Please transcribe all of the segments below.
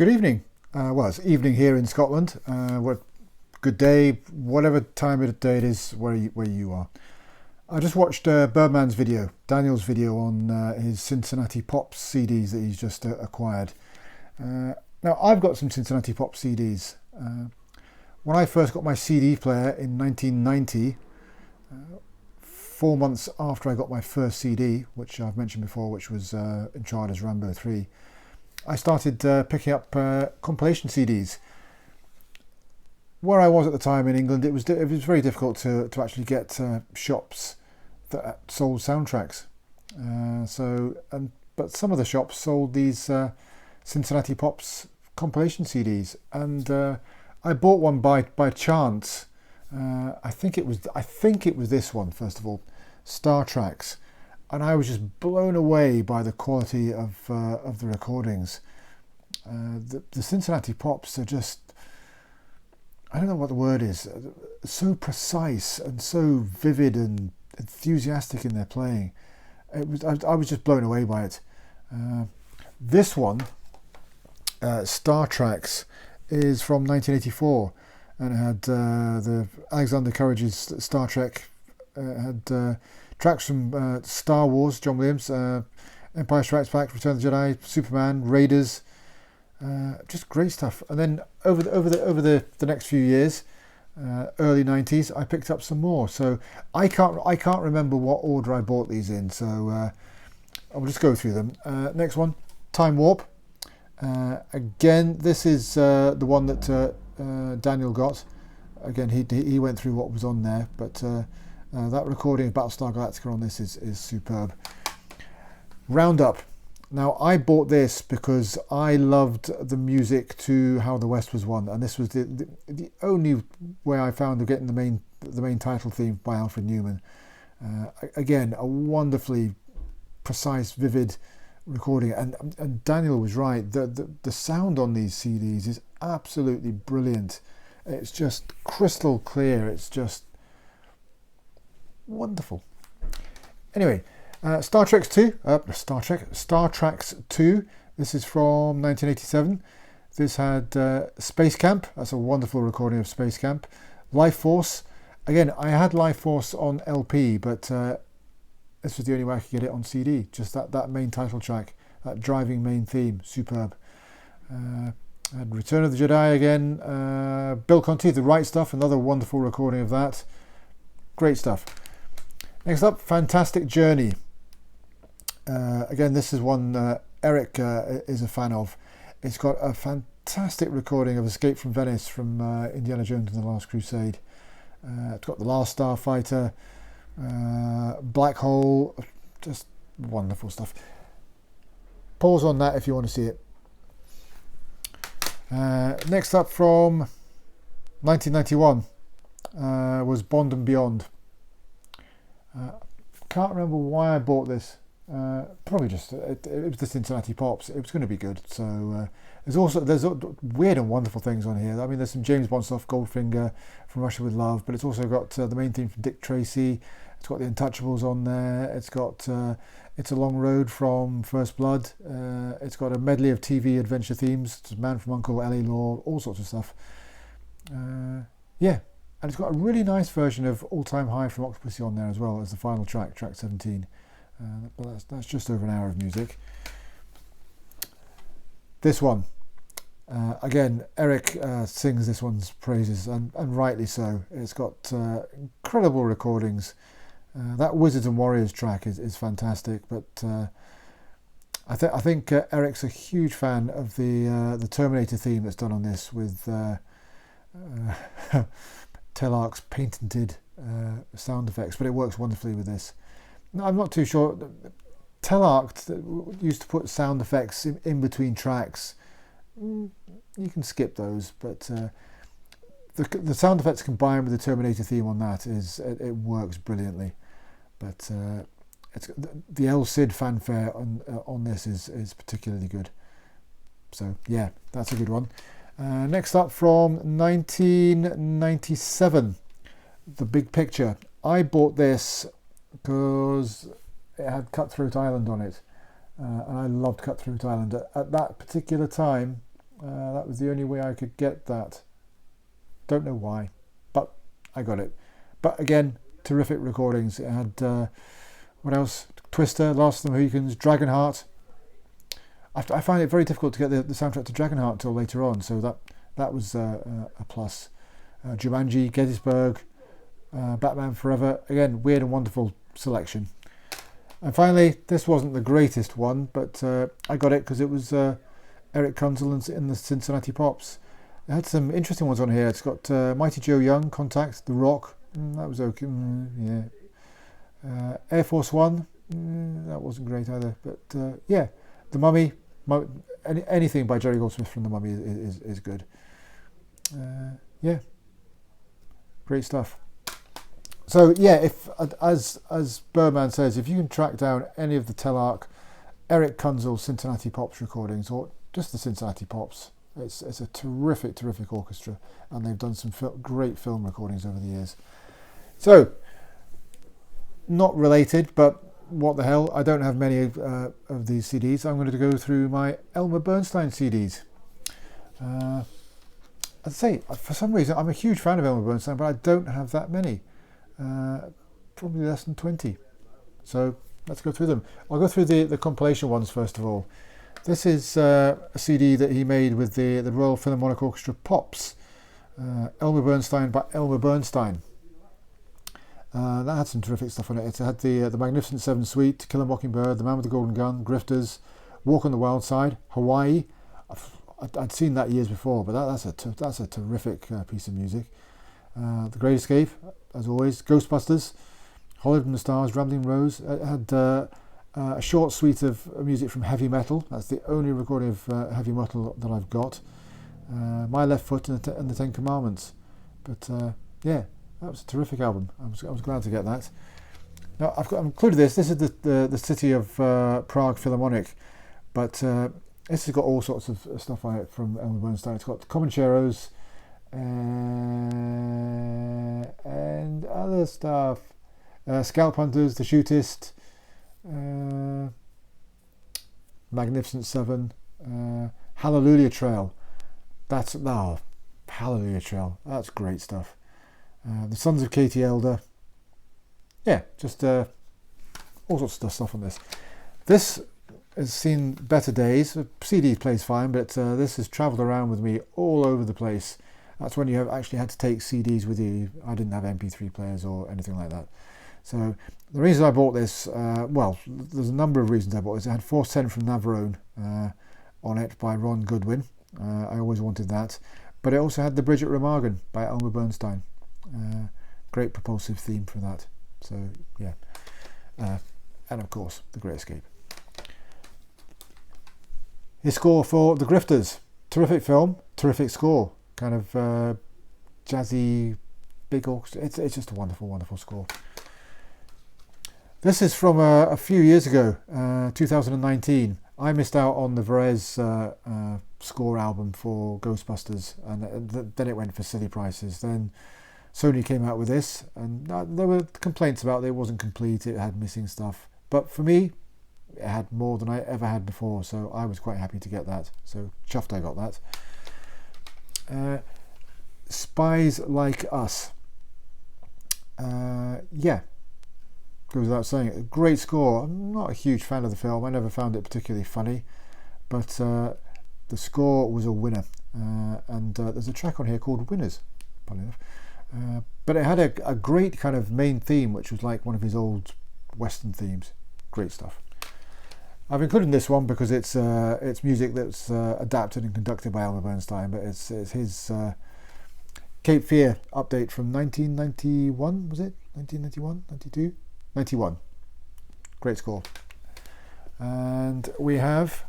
Good evening. Well, it's evening here in Scotland. Good day, whatever time of the day it is where you are. I just watched Birdman's video, Daniel's video on his Cincinnati Pops CDs that he's just acquired. Now, I've got some Cincinnati Pops CDs. When I first got my CD player in 1990, 4 months after I got my first CD, which I've mentioned before, which was Entrada's Rambo 3, I started picking up compilation CDs. Where I was at the time in England, it was very difficult to actually get shops that sold soundtracks. But some of the shops sold these Cincinnati Pops compilation CDs, and I bought one by chance. I think it was this one, first of all, Star Treks. And I was just blown away by the quality of the recordings. The Cincinnati Pops are just, I don't know what the word is, so precise and so vivid and enthusiastic in their playing. I was just blown away by it. This one, Star Treks, is from 1984, and it had the Alexander Courage's Star Trek, had tracks from Star Wars, John Williams, Empire Strikes Back, Return of the Jedi, Superman, Raiders, just great stuff. And then over the next few years, early 90s, I picked up some more. So I can't remember what order I bought these in. So I'll just go through them. Next one, Time Warp. Again, this is the one that Daniel got. Again, he went through what was on there, but that recording of Battlestar Galactica on this is superb. Roundup. Now, I bought this because I loved the music to How the West Was Won, and this was the only way I found of getting the main title theme by Alfred Newman. Again, a wonderfully precise, vivid recording, and Daniel was right. The sound on these CDs is absolutely brilliant. It's just crystal clear. It's just wonderful. Anyway, Star Trek 2. Star Treks 2. This is from 1987. This had Space Camp. That's a wonderful recording of Space Camp. Life Force. Again, I had Life Force on LP, but this was the only way I could get it on CD. Just that main title track, that driving main theme, superb. And Return of the Jedi again. Bill Conti, The Right Stuff, another wonderful recording of that. Great stuff. Next up, Fantastic Journey. Again, this is one Eric is a fan of. It's got a fantastic recording of Escape from Venice from Indiana Jones and the Last Crusade. It's got The Last Starfighter, Black Hole, just wonderful stuff. Pause on that if you want to see it. Next up from 1991 was Bond and Beyond. Can't remember why I bought this. Probably just it was the Cincinnati Pops. It was going to be good. So there's weird and wonderful things on here. I mean, there's some James Bond stuff, Goldfinger from Russia with Love, but it's also got the main theme from Dick Tracy. It's got the Untouchables on there. It's got It's a Long Road from First Blood. It's got a medley of TV adventure themes. It's Man from U.N.C.L.E., L.A. Law, all sorts of stuff. Yeah. And it's got a really nice version of All Time High from Octopussy on there as well as the final track, track 17. But that's just over an hour of music. This one, again, Eric sings this one's praises, and rightly so. It's got incredible recordings. That Wizards and Warriors track is fantastic, but I think Eric's a huge fan of the Terminator theme that's done on this with Telarc's patented sound effects, but it works wonderfully with this. No, I'm not too sure. Telarc used to put sound effects in between tracks. You can skip those, but the sound effects combined with the Terminator theme on that it works brilliantly. But it's the El Cid fanfare on this is particularly good. So yeah, that's a good one. Next up from 1997, The Big Picture. I bought this because it had Cutthroat Island on it, and I loved Cutthroat Island. At that particular time, That was the only way I could get that. Don't know why, but I got it. But again, terrific recordings. It had, what else? Twister, Last of the Mohicans, Dragonheart. I find it very difficult to get the soundtrack to Dragonheart until later on, so that was a plus. Jumanji, Gettysburg, Batman Forever. Again, weird and wonderful selection. And finally, this wasn't the greatest one, but I got it because it was Eric Kunzel in the Cincinnati Pops. It had some interesting ones on here. It's got Mighty Joe Young, Contact, The Rock. That was okay. Yeah. Air Force One. That wasn't great either. But yeah, The Mummy. Anything by Jerry Goldsmith from The Mummy is good. Yeah. Great stuff. So yeah, if as Birdman says, if you can track down any of the Telarc, Eric Kunzel Cincinnati Pops recordings, or just the Cincinnati Pops, it's a terrific orchestra, and they've done some great film recordings over the years. So, not related, but what the hell? I don't have many of these CDs. I'm going to go through my Elmer Bernstein CDs. I'd say for some reason I'm a huge fan of Elmer Bernstein, but I don't have that many. Probably less than 20. So let's go through them. I'll go through the compilation ones first of all. This is a CD that he made with the Royal Philharmonic Orchestra Pops. Elmer Bernstein by Elmer Bernstein. That had some terrific stuff on it. It had the Magnificent Seven Suite, To Kill a Mockingbird, The Man with the Golden Gun, Grifters, Walk on the Wild Side, Hawaii. I'd seen that years before, but that's a terrific piece of music. The Great Escape, as always, Ghostbusters, Hollywood and the Stars, Rambling Rose. It had a short suite of music from heavy metal. That's the only recording of heavy metal that I've got. My Left Foot and the Ten Commandments. But yeah, that was a terrific album. I was glad to get that. Now I've included this. This is the City of Prague Philharmonic, but this has got all sorts of stuff on it from Elmer Bernstein. It's got Comancheros and other stuff. Scalp Hunters, The Shootist, Magnificent Seven, Hallelujah Trail. Hallelujah Trail. That's great stuff. The Sons of Katie Elder. Yeah, just all sorts of stuff on this. This has seen better days. The CD plays fine, but this has travelled around with me all over the place. That's when you have actually had to take CDs with you. I didn't have MP3 players or anything like that. So the reason I bought this, well, there's a number of reasons I bought this. It had Force 10 from Navarone on it by Ron Goodwin. I always wanted that. But it also had the Bridget Remagen by Elmer Bernstein. Great propulsive theme for that. So yeah. And of course, The Great Escape. His score for The Grifters. Terrific film, terrific score. Kind of jazzy, big orchestra. It's just a wonderful score. This is from a few years ago, 2019. I missed out on the Varese score album for Ghostbusters, and then it went for silly prices. Then Sony came out with this, and there were complaints about it wasn't complete, it had missing stuff. But for me, it had more than I ever had before, so I was quite happy to get that. So chuffed I got that. Spies Like Us. Yeah. Goes without saying, a great score. I'm not a huge fan of the film. I never found it particularly funny, but the score was a winner. And there's a track on here called Winners, funny enough. But it had a great kind of main theme, which was like one of his old Western themes. Great stuff. I've included this one because it's music that's adapted and conducted by Elmer Bernstein, but it's his Cape Fear update from 1991, was it? 1991? 92? 91. Great score. And we have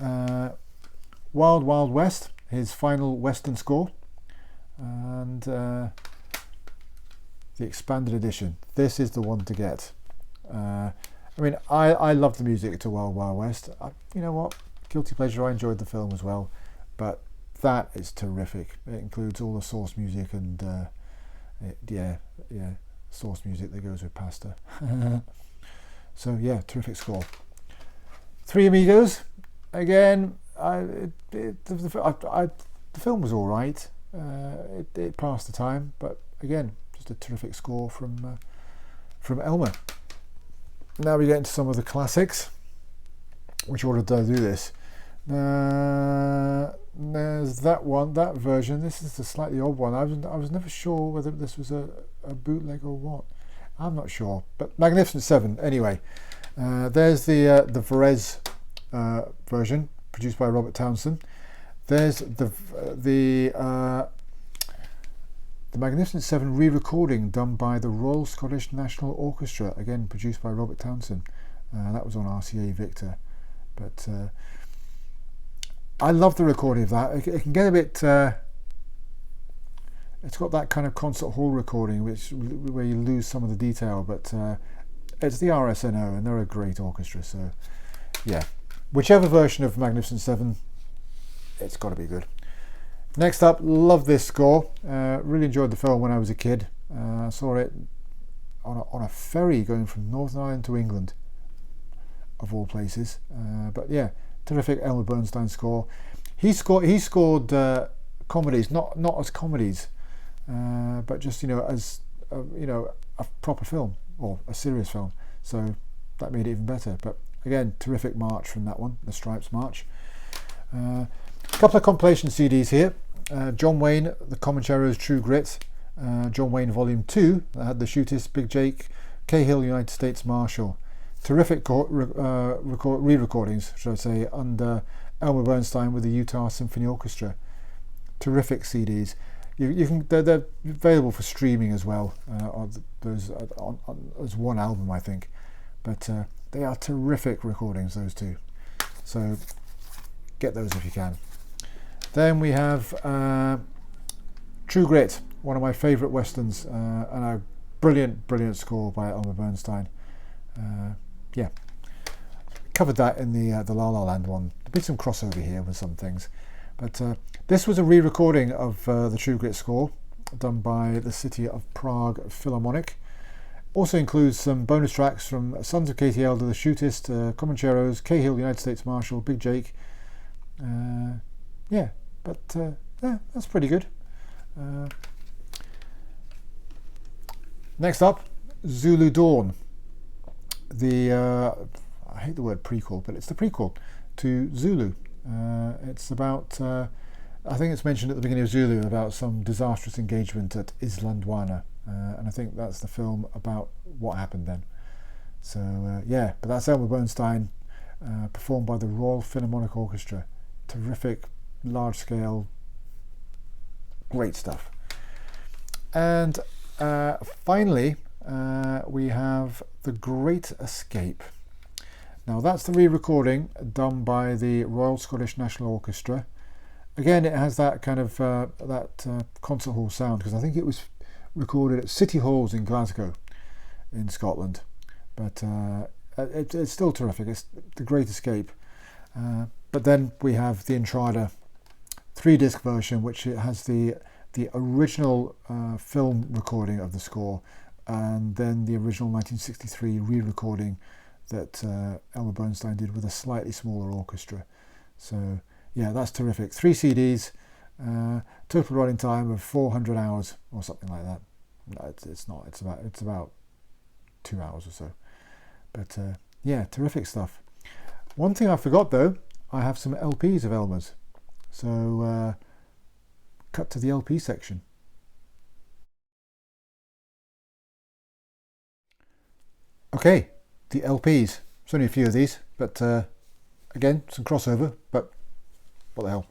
Wild Wild West, his final Western score, and the expanded edition. This is the one to get. I mean, I love the music to Wild Wild West. You know what? Guilty pleasure, I enjoyed the film as well, but that is terrific. It includes all the source music and source music that goes with pasta. So yeah, terrific score. Three Amigos. Again, the film was all right. It passed the time, but again, just a terrific score from Elmer. Now we get into some of the classics. Which order did I do this? There's that version. This is the slightly odd one. I was never sure whether this was a bootleg or what. I'm not sure, but Magnificent Seven anyway. There's the Varese version produced by Robert Townsend. There's the Magnificent Seven re-recording done by the Royal Scottish National Orchestra, again produced by Robert Townsend. That was on RCA Victor. But I love the recording of that. It can get a bit. It's got that kind of concert hall recording, where you lose some of the detail. But it's the RSNO, and they're a great orchestra. So yeah, whichever version of Magnificent Seven, it's got to be good. Next up, love this score. Really enjoyed the film when I was a kid. I saw it on a ferry going from Northern Ireland to England, of all places. But yeah, terrific Elmer Bernstein score. He scored comedies, not as comedies, but just as a proper film or a serious film. So that made it even better. But again, terrific march from that one, the Stripes March. A couple of compilation CDs here. John Wayne, The Commentaries, True Grit. John Wayne Volume 2, that had the Shootist, Big Jake, Cahill, United States Marshal. Terrific re-recordings, should I say, under Elmer Bernstein with the Utah Symphony Orchestra. Terrific CDs. They're available for streaming as well. As one album, I think. But they are terrific recordings, those two. So get those if you can. Then we have True Grit, one of my favourite westerns, and a brilliant score by Elmer Bernstein. Yeah, covered that in the La La Land one. There'll be some crossover here with some things, but this was a re-recording of the True Grit score done by the City of Prague Philharmonic. Also includes some bonus tracks from Sons of Katie Elder, The Shootist, Comancheros, Cahill, United States Marshal, Big Jake. Yeah, but yeah, that's pretty good. Next up, Zulu Dawn. I hate the word prequel, but it's the prequel to Zulu. It's about, I think it's mentioned at the beginning of Zulu about some disastrous engagement at Islandwana, and I think that's the film about what happened then. So yeah, but that's Elmer Bernstein, performed by the Royal Philharmonic Orchestra. Terrific, large scale, great stuff. And finally, we have The Great Escape. Now that's the re-recording done by the Royal Scottish National Orchestra. Again, it has that kind of concert hall sound, because I think it was recorded at City Halls in Glasgow in Scotland. But it's still terrific. It's The Great Escape. But then we have the Entrada 3-disc version, which it has the original film recording of the score, and then the original 1963 re-recording that Elmer Bernstein did with a slightly smaller orchestra. So yeah, that's terrific. 3 CDs, total running time of 400 hours or something like that. No, it's not. It's about 2 hours or so. But yeah, terrific stuff. One thing I forgot though, I have some LPs of Elmer's. So cut to the LP section. Okay, the LPs. There's only a few of these, but again, some crossover, but what the hell.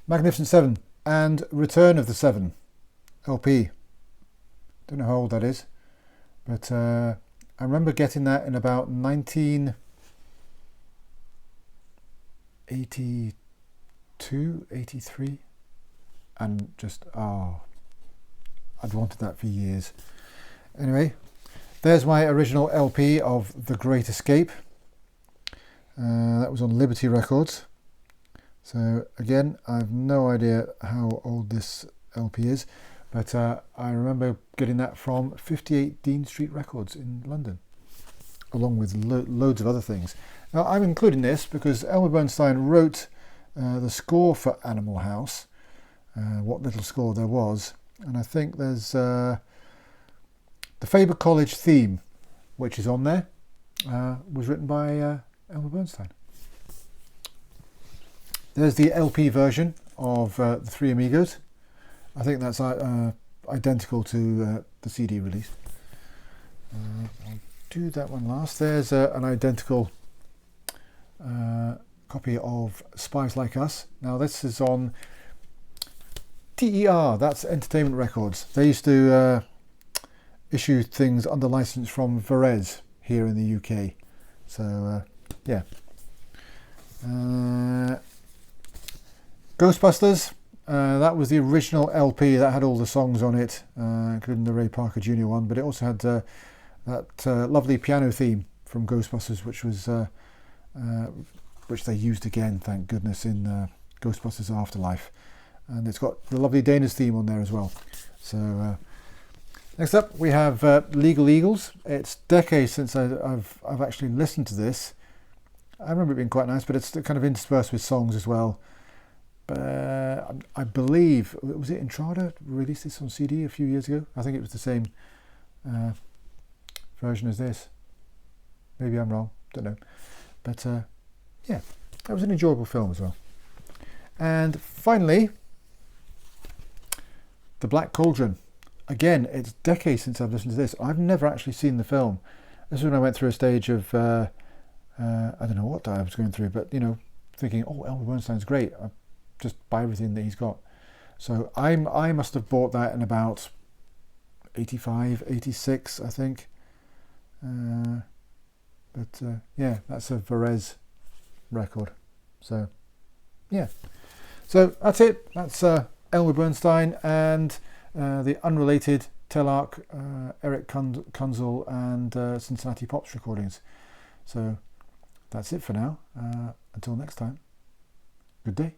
Magnificent Seven and Return of the Seven LP. Don't know how old that is, but I remember getting that in about 1982, 83, and just, I'd wanted that for years. Anyway, there's my original LP of The Great Escape. That was on Liberty Records. So again, I have no idea how old this LP is, but I remember getting that from 58 Dean Street Records in London, along with loads of other things. Now I'm including this because Elmer Bernstein wrote the score for Animal House, what little score there was, and I think there's the Faber College theme, which is on there, was written by Elmer Bernstein. There's the LP version of the Three Amigos. I think that's identical to the CD release. I'll do that one last. There's an identical copy of Spies Like Us. Now this is on TER, that's Entertainment Records. They used to issue things under license from Varese here in the UK. So yeah. Ghostbusters, that was the original LP that had all the songs on it, including the Ray Parker Jr. one, but it also had that lovely piano theme from Ghostbusters, which they used again, thank goodness, in Ghostbusters Afterlife. And it's got the lovely Dana's theme on there as well. So next up we have Legal Eagles. It's decades since I've actually listened to this. I remember it being quite nice, but it's kind of interspersed with songs as well. I believe, was it Entrada released this on CD a few years ago? I think it was the same version as this. Maybe I'm wrong, don't know. But yeah, that was an enjoyable film as well. And finally, The Black Cauldron. Again, it's decades since I've listened to this. I've never actually seen the film. This is when I went through a stage of, I don't know what I was going through, but, you know, thinking, oh, Elmer Bernstein's great. I just buy everything that he's got. So I must have bought that in about 85, 86, I think. Yeah, that's a Varese record. So yeah, so that's it. That's Elmer Bernstein and the unrelated Telarc, Eric Kunzel and Cincinnati Pops recordings. So that's it for now. Until next time, good day.